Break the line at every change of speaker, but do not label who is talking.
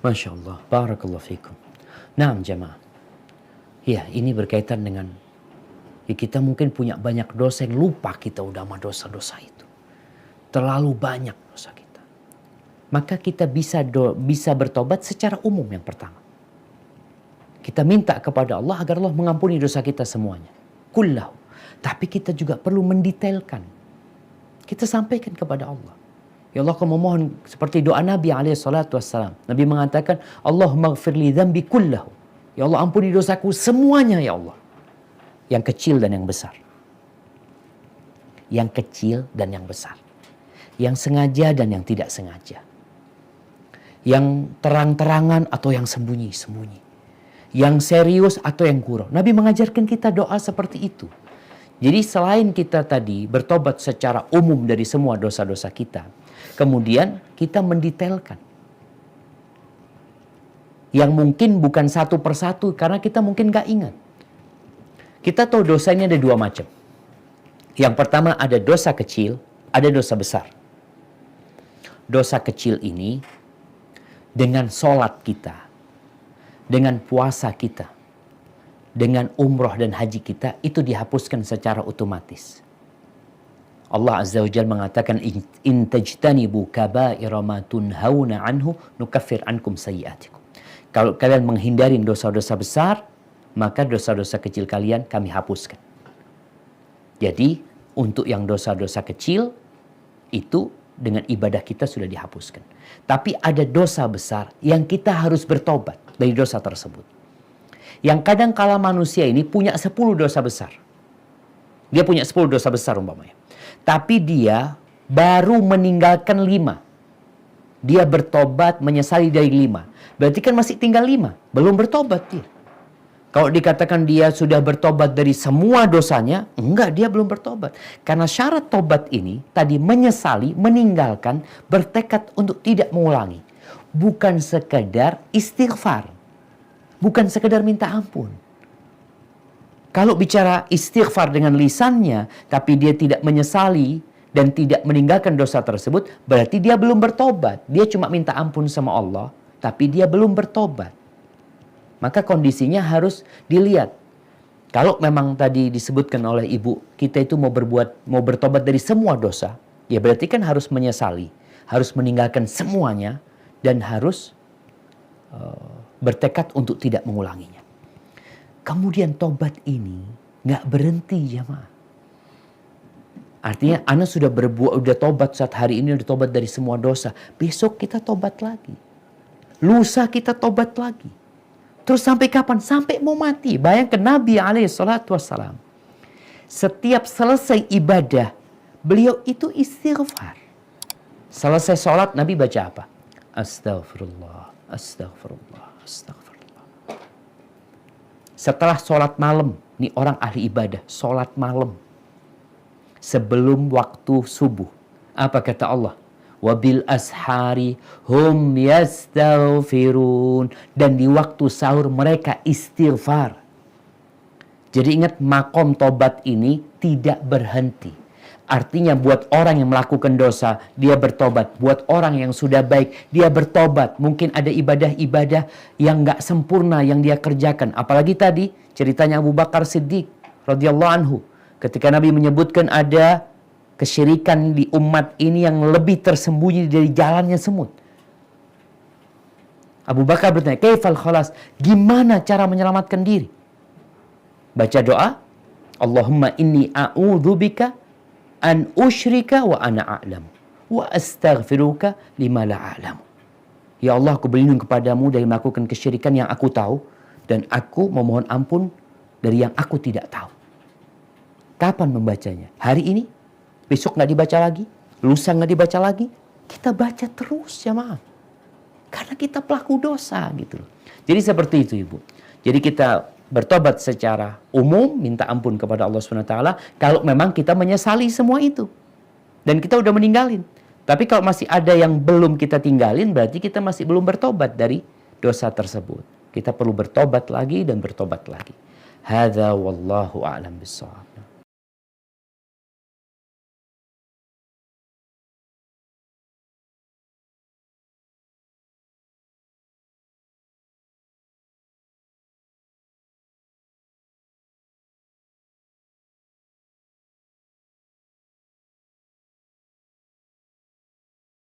Masya Allah, barakallahu fikum. Nah, jemaah. Ya, ini berkaitan dengan kita mungkin punya banyak dosa yang lupa kita udah sama dosa-dosa itu. Terlalu banyak dosa kita. Maka kita bisa bertobat secara umum yang pertama. Kita minta kepada Allah agar Allah mengampuni dosa kita semuanya. Kullahu. Tapi kita juga perlu mendetailkan. Kita sampaikan kepada Allah. Ya Allah, aku memohon seperti doa Nabi SAW. Nabi mengatakan, Allahumma ghafirli dzambi kullahu. Ya Allah, ampuni dosaku semuanya ya Allah. Yang kecil dan yang besar. Yang kecil dan yang besar. Yang sengaja dan yang tidak sengaja. Yang terang-terangan atau yang sembunyi-sembunyi. Yang serius atau yang gurau. Nabi mengajarkan kita doa seperti itu. Jadi selain kita tadi bertobat secara umum dari semua dosa-dosa kita, kemudian kita mendetailkan. Yang mungkin bukan satu persatu karena kita mungkin gak ingat. Kita tahu dosa ini ada dua macam. Yang pertama ada dosa kecil, ada dosa besar. Dosa kecil ini dengan sholat kita, dengan puasa kita, dengan umroh dan haji kita, itu dihapuskan secara otomatis. Allah Azza wa Jalla mengatakan, in tajtanibu kaba'ira ma tunhauna anhu nukaffir ankum sayyi'atikum. Kalau kalian menghindari dosa-dosa besar, maka dosa-dosa kecil kalian kami hapuskan. Jadi, untuk yang dosa-dosa kecil, itu dengan ibadah kita sudah dihapuskan. Tapi ada dosa besar yang kita harus bertobat dari dosa tersebut. Yang kadang kala manusia ini punya 10 dosa besar. Dia punya 10 dosa besar umpamanya. Tapi dia baru meninggalkan 5. Dia bertobat menyesali dari 5. Berarti kan masih tinggal 5. Belum bertobat dia. Kalau dikatakan dia sudah bertobat dari semua dosanya, enggak, dia belum bertobat. Karena syarat tobat ini tadi menyesali, meninggalkan, bertekad untuk tidak mengulangi. Bukan sekedar istighfar. Bukan sekedar minta ampun. Kalau bicara istighfar dengan lisannya, tapi dia tidak menyesali dan tidak meninggalkan dosa tersebut, berarti dia belum bertobat. Dia cuma minta ampun sama Allah, tapi dia belum bertobat. Maka kondisinya harus dilihat. Kalau memang tadi disebutkan oleh ibu, kita itu mau bertobat dari semua dosa, ya berarti kan harus menyesali, harus meninggalkan semuanya, dan harus bertekad untuk tidak mengulanginya. Kemudian tobat ini nggak berhenti jemaah. Artinya Anda sudah tobat saat hari ini, udah tobat dari semua dosa. Besok kita tobat lagi. Lusa kita tobat lagi. Terus sampai kapan? Sampai mau mati. Bayangkan Nabi SAW. Setiap selesai ibadah, beliau itu istighfar. Selesai sholat, Nabi baca apa? Astaghfirullah, astaghfirullah, astaghfirullah. Setelah sholat malam, ini orang ahli ibadah, sholat malam. Sebelum waktu subuh. Apa kata Allah? Wabil ashari hum yastaghfirun. Dan di waktu sahur mereka istighfar. Jadi ingat, makom tobat ini tidak berhenti. Artinya buat orang yang melakukan dosa, dia bertobat. Buat orang yang sudah baik, dia bertobat. Mungkin ada ibadah-ibadah yang gak sempurna yang dia kerjakan. Apalagi tadi ceritanya Abu Bakar Siddiq radhiyallahu anhu. Ketika Nabi menyebutkan ada kesyirikan di umat ini yang lebih tersembunyi dari jalannya semut. Abu Bakar bertanya, kaifal khalas? Gimana cara menyelamatkan diri? Baca doa, Allahumma inni a'udzubika an usyrika wa ana a'lam wa astaghfiruka lima la a'lam. Ya Allah, aku berlindung kepadamu dari melakukan kesyirikan yang aku tahu, dan aku memohon ampun dari yang aku tidak tahu. Kapan membacanya? Hari ini? Besok nggak dibaca lagi? Lusa nggak dibaca lagi? Kita baca terus ya maaf. Karena kita pelaku dosa gitu loh. Jadi seperti itu Ibu. Jadi kita bertobat secara umum, minta ampun kepada Allah SWT. Kalau memang kita menyesali semua itu. Dan kita udah meninggalin. Tapi kalau masih ada yang belum kita tinggalin, berarti kita masih belum bertobat dari dosa tersebut. Kita perlu bertobat lagi dan bertobat lagi. Hadza wallahu a'lam bishawab.